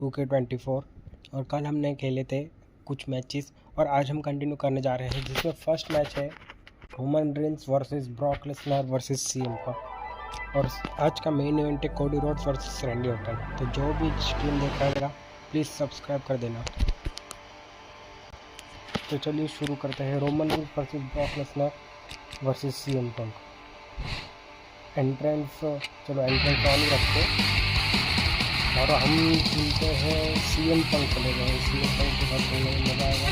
2K24 और कल हमने खेले थे कुछ मैचेस और आज हम कंटिन्यू करने जा रहे हैं, जिसमें फर्स्ट मैच है Roman Reigns versus Brock Lesnar versus CM का, और आज का मेन इवेंट है कोडी रोड्स वर्सेस रैंडी ऑर्टन। तो जो भी स्ट्रीम देख रहा है मेरा प्लीज़ सब्सक्राइब कर देना। तो चलिए शुरू करते हैं। Roman Reigns versus Brock Lesnar versus CM Punk. Entrance चलो एंट्रेंस ऑन ही रखते और हम सुनते हैं सीएम पंक चले गए। सीएम पंक के साथ खेलने में मज़ा आएगा।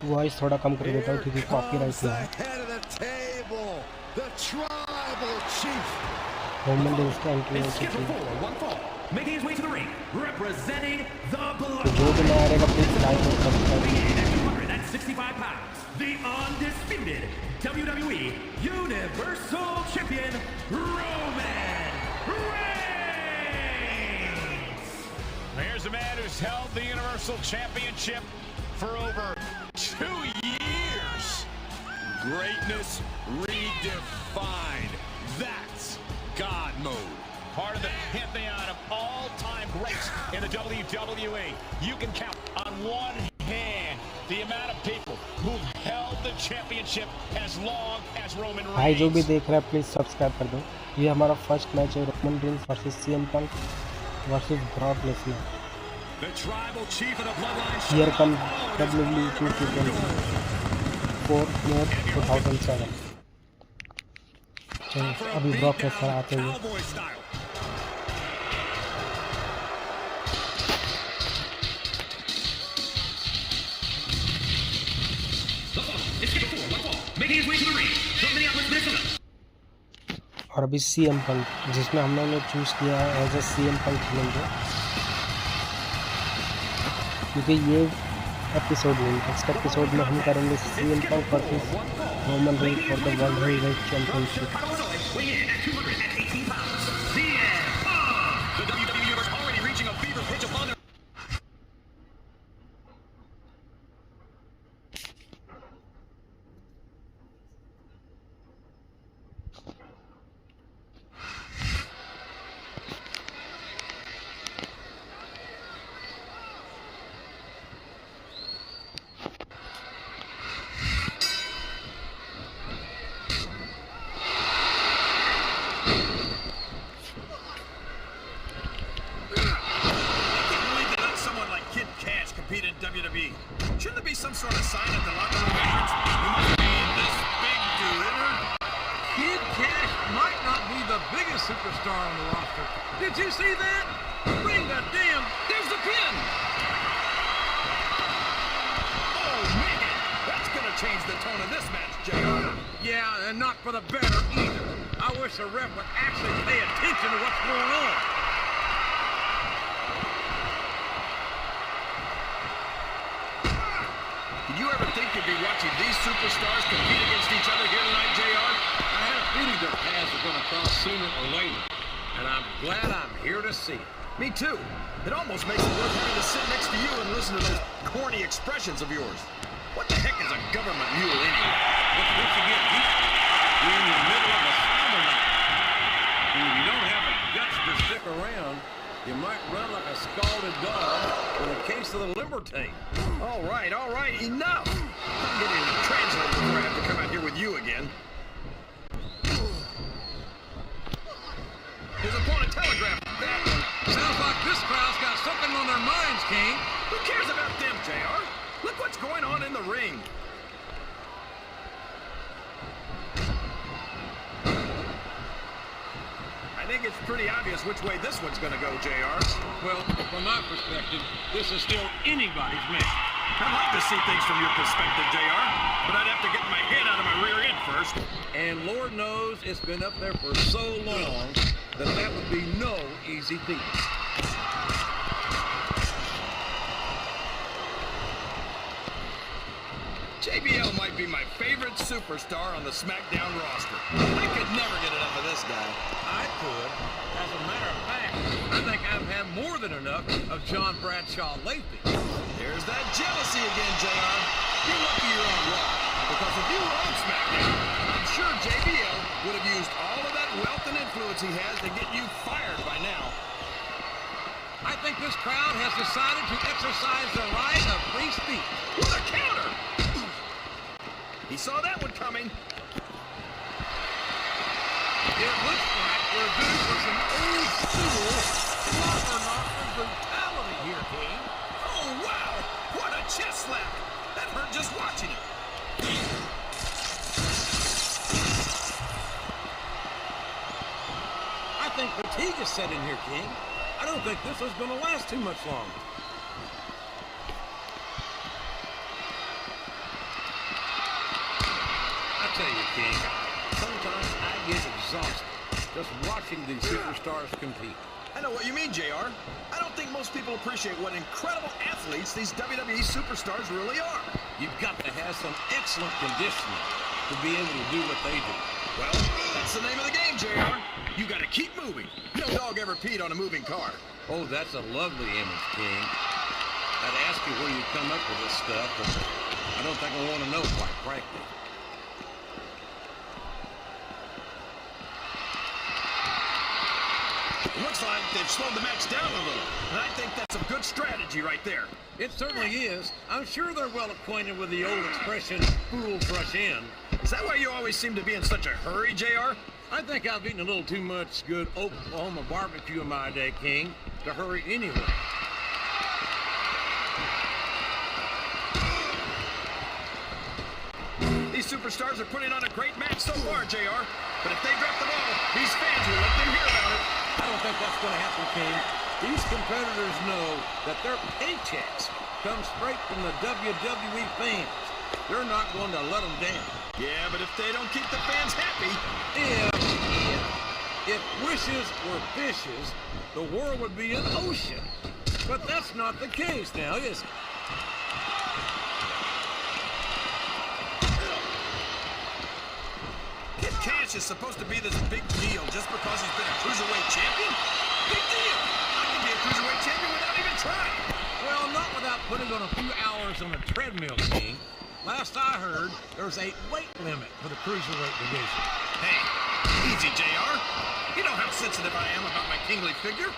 वॉइस थोड़ा कम कर देता हूँ क्योंकि कॉपीराइट है। रोमन रेंस की एंट्री हो चुकी है। तो जो भी नया रहेगा प्लीज लाइक और subscribe. The undisputed WWE Universal Champion Roman Reigns. Here's a man who's held the Universal Championship for over 2 years. Greatness redefined. That's God mode. Part of the pantheon of all-time greats in the WWE. You can count on one hand the amount of people who've held the championship as long as Roman Reigns. भाई जो भी देख रहा है please subscribe कर दो। ये हमारा फर्स्ट मैच है Roman Reigns versus CM Punk versus Brock Lesnar. The tribal chief of the bloodline. Here comes WWE 2K24 more 2007। चलो अभी ब्रॉक लेसनर आते हैं। और अभी सीएम पंक, जिसमें हम लोगों ने चूज़ किया है एज ए सीएम पंक खेलेंगे, क्योंकि ये एपिसोड में नेक्स्ट एपिसोड में हम करेंगे CM Punk versus Roman Reigns for the world heavyweight championship. WWE. Shouldn't there be some sort of sign at the locker room entrance? You must be this big to enter. Kid Cash might not be the biggest superstar on the roster. Did you see that? Bring the damn... There's the pin! Oh, man! That's gonna change the tone of this match, JR. Yeah, and not for the better either. I wish the ref would actually pay attention to what's going on. Did you ever think you'd be watching these superstars compete against each other here tonight, JR? I had a feeling their paths were going to cross sooner or later, and I'm glad I'm here to see it. Me too. It almost makes it worth having to sit next to you and listen to those corny expressions of yours. What the heck is a government mule anyway? But once again, we're in the middle of a summer night. And if you don't have the guts to stick around, you might run like a scalded dog with a case of the liver tape. All right, enough! I'm getting a translator before I have to come out here with you again. His opponent telegraphed that one. Sounds like this crowd's got something on their minds, King. Who cares about them, JR? Look what's going on in the ring. I think it's pretty obvious which way this one's going to go, JR. Well, from my perspective, this is still anybody's match. I'd like to see things from your perspective, JR, but I'd have to get my head out of my rear end first. And Lord knows it's been up there for so long that would be no easy feat. JBL might be my favorite superstar on the SmackDown roster. I could never get enough of this guy. I could. As a matter of fact, I think I've had more than enough of John Bradshaw lately. There's that jealousy again, JR. You're lucky you're on Raw. Because if you were on SmackDown, I'm sure JBL would have used all of that wealth and influence he has to get you fired by now. I think this crowd has decided to exercise the right of free speech. What a counter! He saw that one coming. It looks like we're due for some old school slobber-knocker brutality here, King. Oh, wow! What a chest slap! That hurt just watching it. I think fatigue is set in here, King. I don't think this is going to last too much longer. I tell you, King, sometimes I get exhausted just watching these superstars compete. I know what you mean, JR. I don't think most people appreciate what incredible athletes these WWE superstars really are. You've got to have some excellent conditioning to be able to do what they do. Well, that's the name of the game, JR. You got to keep moving. No dog ever peed on a moving car. Oh, that's a lovely image, King. I'd ask you where you come up with this stuff, but I don't think I want to know, quite frankly. It looks like they've slowed the match down a little, and I think that's a good strategy right there. It certainly is. I'm sure they're well acquainted with the old expression, fools rush in. Is that why you always seem to be in such a hurry, JR? I think I've eaten a little too much good Oklahoma barbecue in my day, King, to hurry anyway. These superstars are putting on a great match so far, JR. But if they drop the ball, these fans will let them hear about it. I don't think that's going to happen, King. These competitors know that their paychecks come straight from the WWE fans. They're not going to let them down. Yeah, but if they don't keep the fans happy... If wishes were fishes, the world would be an ocean. But that's not the case now, is it? Kid Cash is supposed to be this big deal just because he's been a Cruiserweight champion? Big deal! I can be a Cruiserweight champion without even trying. Well, not without putting on a few hours on a treadmill, King. Last I heard, there's a weight limit for the Cruiserweight division. Hey, easy, JR. You know how sensitive I am about my kingly figure.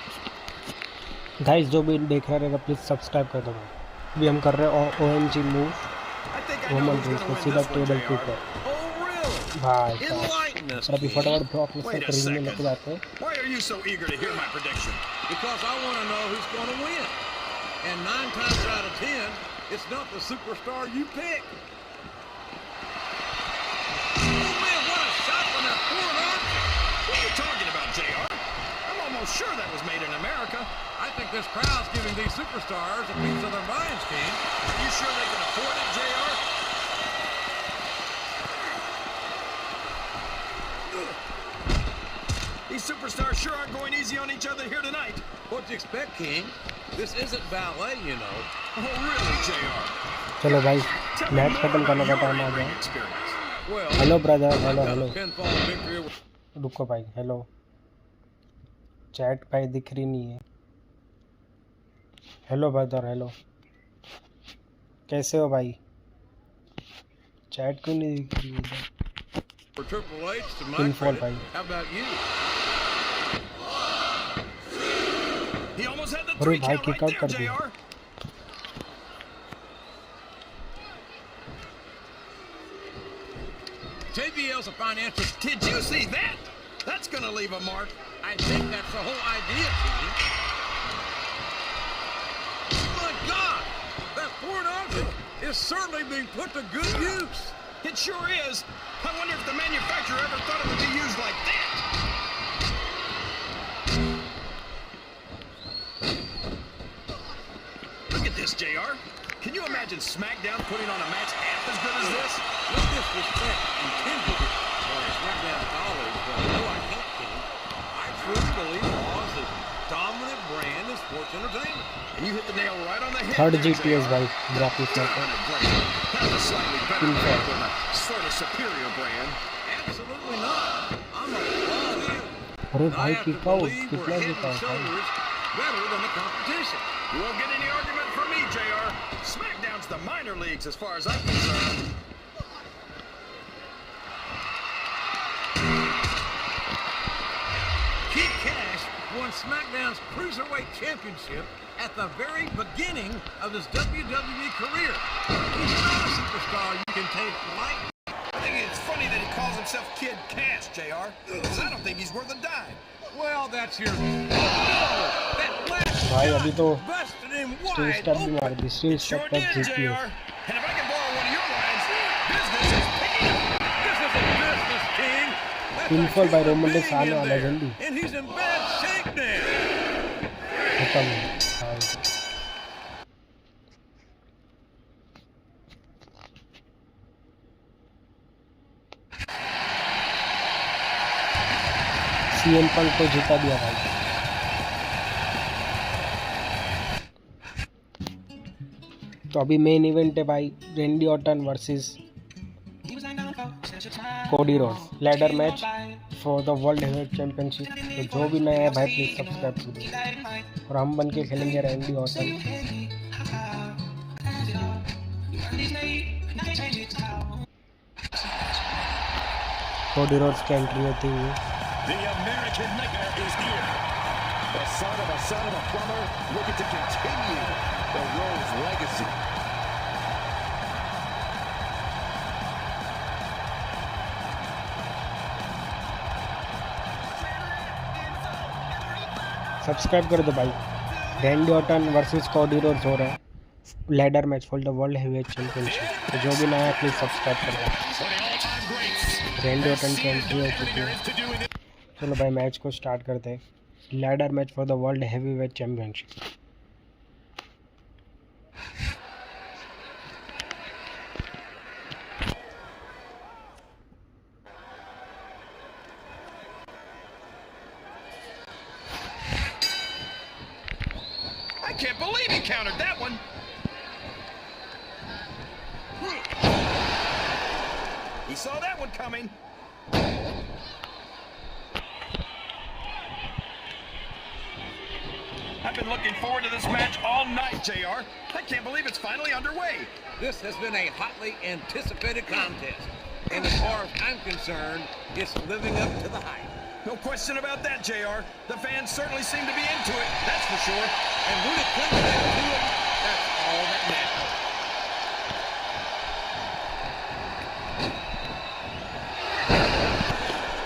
Guys जो भी देख रहा रहेगा please subscribe कर दो। अभी हम कर रहे हैं OMG move I think I know Roman who's Reigns going को to सीधा win this one, table to JR. पर Oh, really? भाई साहब। Enlighten us, और अभी King. फटाफट ब्रॉक लेसनर Wait के a रिंग में second. लेके जाते हैं। Why are you so eager to hear my prediction? Because I want to know who's going to win. And 9 times out of 10, it's not the superstar you pick. Oh, man, what a shot from that forearm. What are you talking about, JR? I'm almost sure that was made in America. I think this crowd's giving these superstars a piece of their minds, King. Are you sure they can afford it, JR? These superstars sure aren't going easy on each other here tonight. What do you expect, King? This isn't ballet, you know. Oh, really, JR? चलो भाई Tell me match more खत्म करने about का your time uh ring गया। experience. Well, hello brother, I've hello got hello. a pinfall victory. रुको भाई, hello. Chat भाई दिख रही नहीं है। Hello brother, hello. कैसे हो भाई? चैट क्यों नहीं दिख रही है? For Triple H, to my Pinfall, credit. भाई। How about you? He almost had the अरे 3 भाई count kick right out there, कर दिया। JR. JBL's a financial... Did you see that? That's going to leave a mark. I think that's the whole idea, King. My God! That foreign object is certainly being put to good use. It sure is. I wonder if the manufacturer ever thought it would be used like that. Look at this, JR. Can you imagine SmackDown putting on a match half as good as this? No disrespect intended for SmackDown colleagues, but no, I can't, King. I truly believe Raw is the dominant brand in sports entertainment. And you hit the nail right on the head. Third there, GPS JR. भाई Brock Lesnar को। Dominant brand. Not a slightly better Pinfall. brand, but a sort of superior brand. Absolutely not. I'm all in. अरे I भाई have to kick out, believe we're कितना head kick and out भाई? shoulders better than the competition. You won't get any argument from me, JR. SmackDown's the minor leagues as far as I'm concerned. won SmackDown's Cruiserweight Championship at the very beginning of his WWE career. He's not a superstar you can take lightly. I think it's funny that he calls himself Kid Cash, JR, because I don't think he's worth a dime. Well, that's your... Oh, no! That last भाई अभी तो busted him steel wide step भी open. मार दी steel Sure step तक did, जीती JR. है And if I can borrow one of your lines, business is picking up. This is a business, King. That's Pinfall a by human Roman Reigns being आने in वाला है there. जल्दी And he's in bad shape now. खत्म भाई CM Punk को जिता दिया भाई तो अभी मेन इवेंट है भाई रेंडी Orton versus Cody roads ladder match for the world heavyweight championship तो जो भी नया है भाई प्लीज सब्सक्राइब कीजिए और हम बन के खेलेंगे रेंडी ऑर्टन कोडी रोड्स की एंट्री होती हुई The American Nightmare is here. The son of a plumber, looking to continue the Rhodes legacy. Subscribe कर दो भाई Randy Orton versus Cody roads हो रहा है ladder match for the world heavyweight championship तो जो भी नया है प्लीज सब्सक्राइब कर दो रैंडी ऑर्टन की एंट्री हो चुकी है चलो भाई मैच को स्टार्ट करते हैं ladder match for the world heavyweight championship I can't believe he countered that one. He saw that one coming. I've been looking forward to this match all night, JR. I can't believe it's finally underway. This has been a hotly anticipated contest. And as far as I'm concerned, it's living up to the hype. No question about that, JR. The fans certainly seem to be into it, that's for sure. And when it comes down to it, that's all that matters.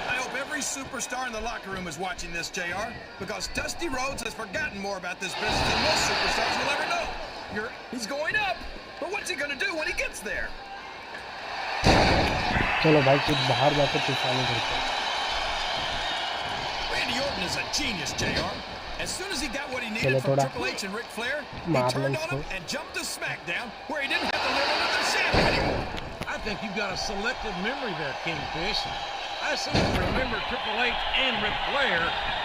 I hope every superstar in the locker room is watching this, JR, because Dusty Rhodes has forgotten more about this business than most superstars will ever know. He's going up, but what's he going to do when he gets there? चलो भाई कुछ बाहर जाकर तूफानी करते हैं Randy Orton is a genius, JR. As soon as he got what he चलो needed from थोड़ा Triple H and Ric Flair, he मार लो turned on इसको him and jumped to SmackDown, where he didn't have to live under the shadow anymore. I think you've got a selective memory there, Kingfish. I seem to remember Triple H and Ric Flair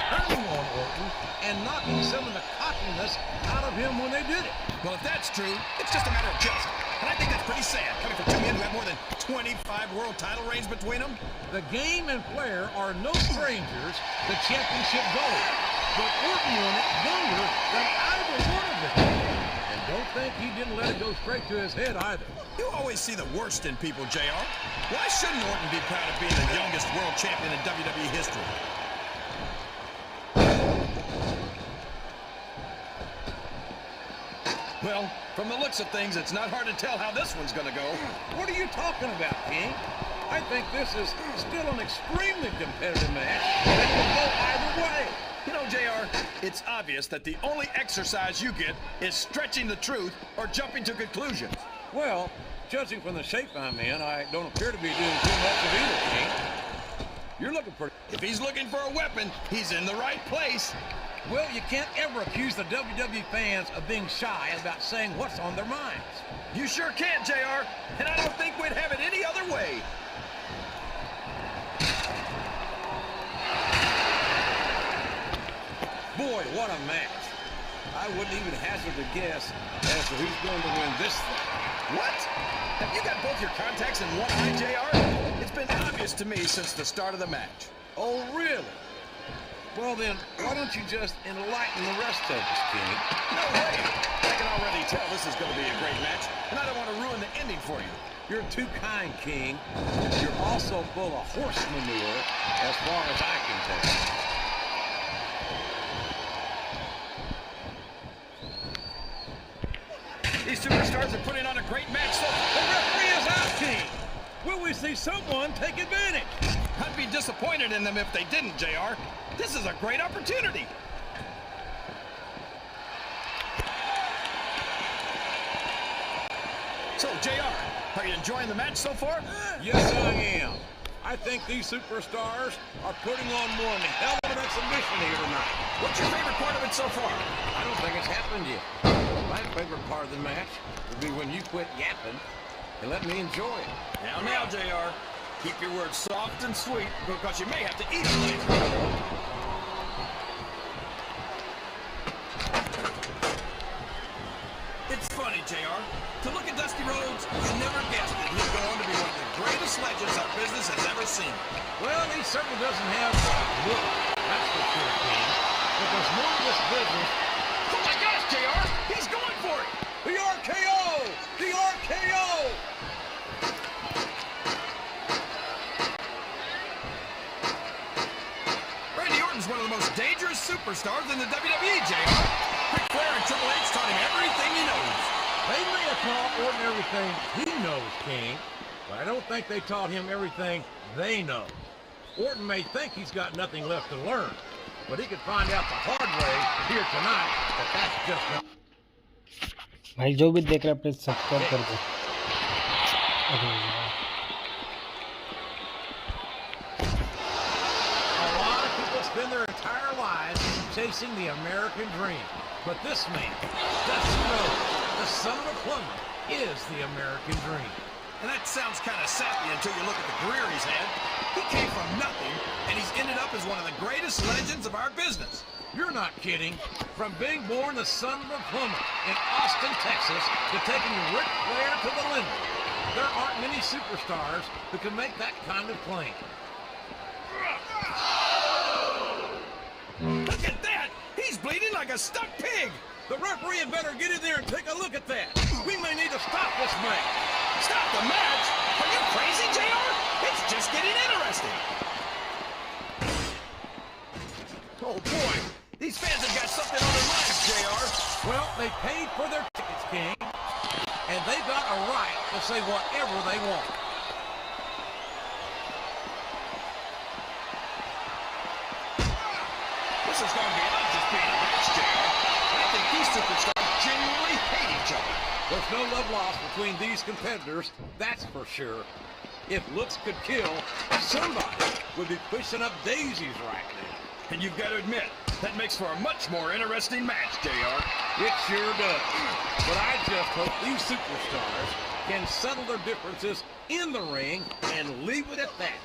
turning on Orton and knocking some of the cockiness out of him when they did it. Well, if that's true, it's just a matter of just. And I think that's pretty sad, coming from two men who have more than 25 world title reigns between them. The Game and Flair are no strangers to championship gold, but Orton won it younger than either one of them. And don't think he didn't let it go straight to his head either. You always see the worst in people, JR. Why shouldn't Orton be proud of being the youngest world champion in WWE history? Well, from the looks of things, it's not hard to tell how this one's going to go. What are you talking about, King? I think this is still an extremely competitive match that can go either way. You know, JR, it's obvious that the only exercise you get is stretching the truth or jumping to conclusions. Well, judging from the shape I'm in, I don't appear to be doing too much of either, King. You're looking pretty... If he's looking for a weapon, he's in the right place. Well, you can't ever accuse the WWE fans of being shy about saying what's on their minds. You sure can, JR, and I don't think we'd have it any other way. Boy, what a match. I wouldn't even hazard a guess as to who's going to win this thing. What? Have you got both your contacts in one eye, JR? It's been obvious to me since the start of the match. Oh, really? Well, then, why don't you just enlighten the rest of us, King? No way. I can already tell this is going to be a great match, and I don't want to ruin the ending for you. You're too kind, King. You're also full of horse manure, as far as I can tell. superstars are putting on a great match. So The referee is out, King. Will we see someone take advantage? I'd be disappointed in them if they didn't, JR. This is a great opportunity. So, JR, are you enjoying the match so far? Yes, I am. I think these superstars are putting on one hell of an exhibition here tonight. What's your favorite part of it so far? I don't think it's happened yet. My favorite part of the match would be when you quit yapping and let me enjoy it. Now, JR. Keep your words soft and sweet, because you may have to eat it later. It's funny, JR. To look at Dusty Rhodes, you never guessed that he'd go on to be one of the greatest legends our business has ever seen. Well, he certainly doesn't have the look, that's for sure, King. But there's more to this business. Oh my gosh, JR! He's going for it! The RKO! The RKO! Randy Orton's one of the most dangerous superstars in the WWE, JR. Ric Flair and Triple H taught him everything he knows. They may have taught Orton everything he knows, King, but I don't think they taught him everything they know. Orton may think he's got nothing left to learn, but he could find out the hard way here tonight that that's just not. भाई जो भी देख रहा है please subscribe कर दो। अरे यार। A lot of people spend their entire lives chasing the American dream, but this man, Dusty Rhodes, the son of a plumber, is the American dream. And that sounds kind of sappy until you look at the career he's had. He came from nothing, and he's ended up as one of the greatest legends of our business. You're not kidding. From being born the son of a plumber in Austin, Texas, to taking Ric Flair to the limit, there aren't many superstars who can make that kind of claim. Look at that! He's bleeding like a stuck pig! The referee had better get in there and take a look at that. We may need to stop this match. Stop the match? Are you crazy, JR? It's just getting interesting. Oh, boy. These fans have got something on their minds, JR. Well, they paid for their tickets, King, and they've got a right to say whatever they want. This is going beyond just being a match, JR. I think these superstars genuinely hate each other. There's no love lost between these competitors, that's for sure. If looks could kill, somebody would be pushing up daisies right now. And you've got to admit, that makes for a much more interesting match, JR. It sure does. But I just hope these superstars can settle their differences in the ring and leave it at that.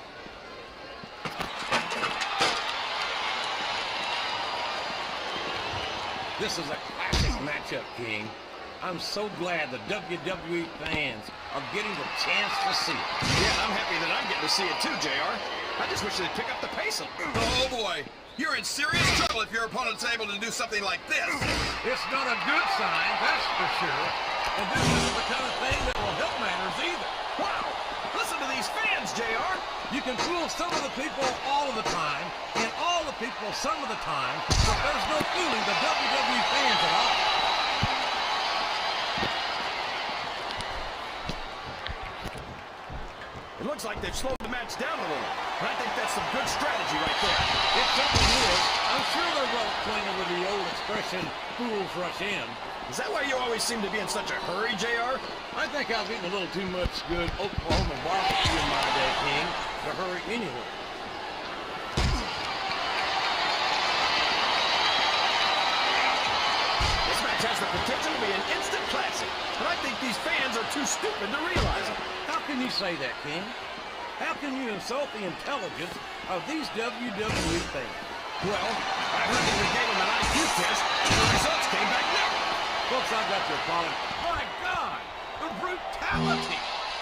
This is a classic matchup, King. I'm so glad the WWE fans are getting the chance to see it. Yeah, I'm happy that I'm getting to see it too, JR. I just wish they'd pick up the pace a little. Oh, boy. You're in serious trouble if your opponent's able to do something like this. It's not a good sign, that's for sure. And this isn't the kind of thing that will help matters either. Wow. Listen to these fans, JR. You can fool some of the people all of the time, and all the people some of the time, but there's no fooling the WWE fans at all. It looks like they've slowed the match down a little. And I think that's some good strategy right there. It certainly is. I'm sure they're well acquainted with the old expression, fools rush in. Is that why you always seem to be in such a hurry, JR? I think I've eaten a little too much good Oklahoma barbecue in my day, King, to hurry anywhere. This match has the potential to be an instant classic, but I think these fans are too stupid to realize it. How can you say that, King? How can you insult the intelligence of these WWE fans? Well, I heard that we gave them an IQ test, and the results came back negative. Folks, I've got your problem. My God, the brutality!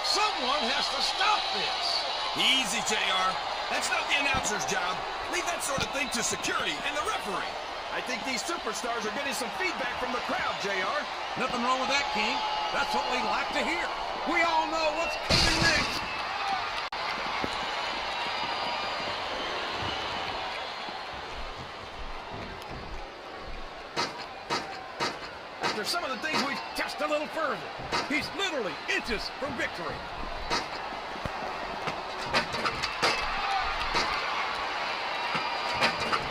Someone has to stop this! Easy, JR. That's not the announcer's job. Leave that sort of thing to security and the referee. I think these superstars are getting some feedback from the crowd, JR. Nothing wrong with that, King. That's what we like to hear. We all know what's coming next. after some of the things we've... Just a little further. He's literally inches from victory.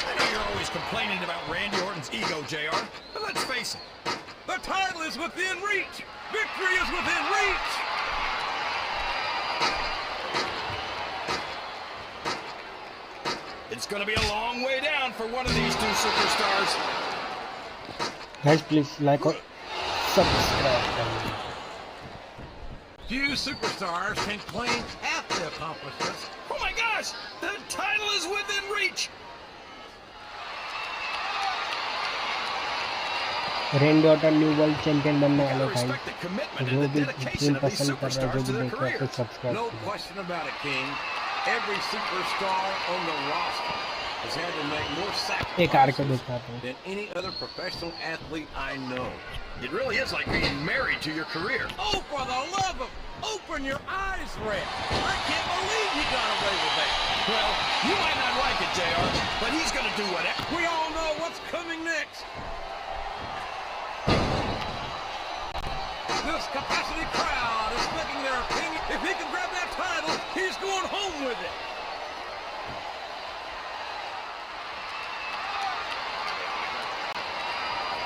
I know you're always complaining about Randy Orton's ego, JR, but let's face it. The title is within reach. Victory is within reach. It's going to be a long way down for one of these two superstars. Guys, please like or subscribe. Few superstars can claim half the accomplishments. Oh my gosh! The title is within reach! रेंडी Orton new world champion बनने वाले Gotta भाई respect the commitment जो and the भी dedication team of these पसंद कर रहा है जो superstars to भी their देख रहा है careers. Subscribe No question about it, King. Every superstar on the roster has had to make more एक आर के sacrifices दिखाते हैं than any other professional athlete I know. It really is like being married to your career. Oh, for the love of... Open your eyes, Red. I can't believe you got away with that. Well, you might not like it, JR, but he's going to do whatever. We all know what's coming next. This capacity crowd is making their opinion. If he can grab that title, he's going home with it.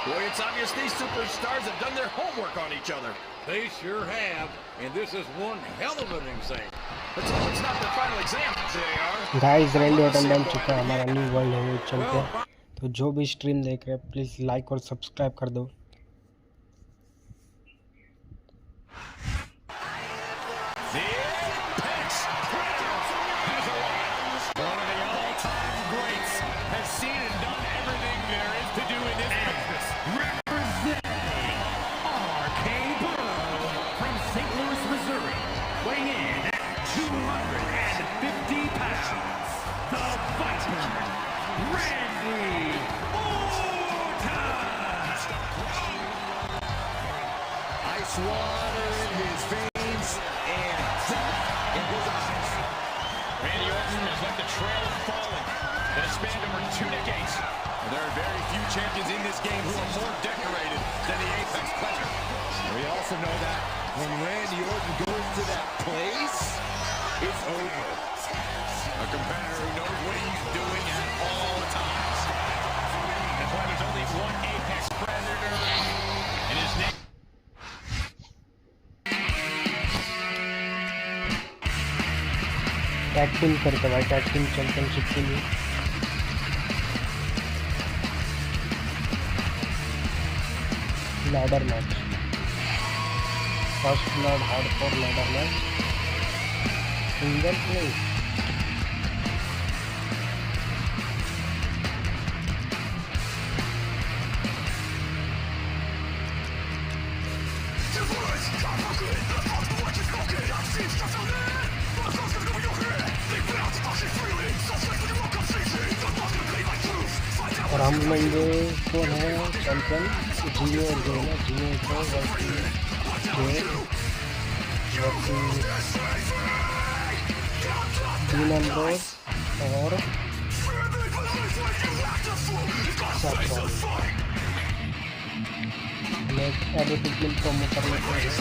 Boy, it's obvious these superstars have done their homework on each other. They sure have, and this is one hell of an exam. Let's hope it's not the final exam, JR. Guys रेंडी Orton बन चुका है हमारा new world heavyweight champion. तो जो भी stream देख रहे हैं प्लीज लाइक और सब्सक्राइब कर दो। The Apex has arrived. One of the all-time greats has seen and done everything there is to do in this business. Representing RK-Bro from St. Louis, Missouri, weighing in at 250 pounds, the Viper, Randy Orton. Ice water in his veins and death in his eyes. Randy Orton has let the trail of falling that has spanned over 2 decades. There are very few champions in this game who are more decorated than the Apex Predator. We also know that when Randy Orton goes to that place, it's over. A competitor who knows what he's doing at all times. That's why there's only one Apex Predator, and his name. Tag team करके भाई tag team championship के लिए ladder match first blood hardcore ladder match single नहीं और हम लेंगे कौन है चैंपियन जूनियर जो है ना जूनियर को डीन एम्ब्रोस और एडवर्टाइजमेंट प्रोमो कर लेते हैं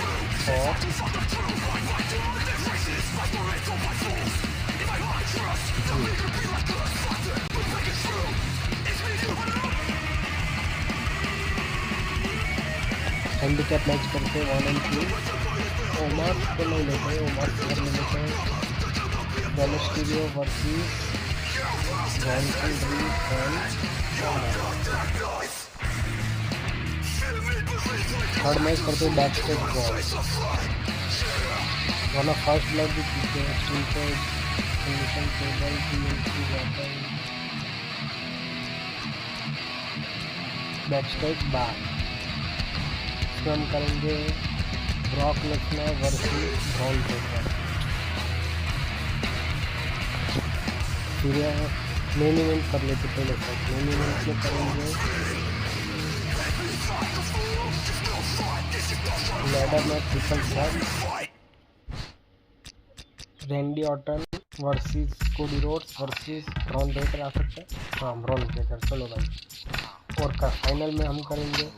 हैंडीकैप मैच करते हैं 1 and 2 ओमर को नहीं लेते ओमर को नहीं लेते डेमिस्टीरियो versus Johnson Reed third match करते हैं back stage brawl one of first blood भी पीछे steel condition table TMC weapon back stage बार हम करेंगे Brock Lesnar versus Bron Breakker फिर मेन इवेंट कर लेते पहले तक मेन इवेंट में करेंगे ladder match triple threat Randy Orton versus Cody Rhodes versus Bron Breakker आ सकते हैं हाँ ब्रॉन ब्रेकर चलो भाई और का फाइनल में हम करेंगे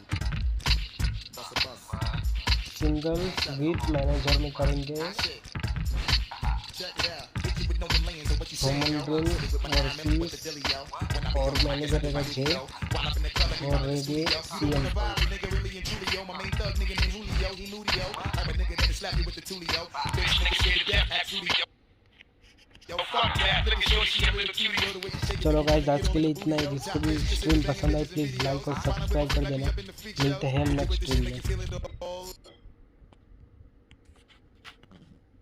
सिंगल्स विथ मैनेजर में करेंगे रोमन रेंस वर्सेस और मैनेजर रहेगा जे और रहेंगे सीएम चलो गाइस आज के लिए इतना ही। जिसको भी स्ट्रीम पसंद आए प्लीज़ लाइक और सब्सक्राइब कर देना। मिलते हैं नेक्स्ट स्ट्रीम में।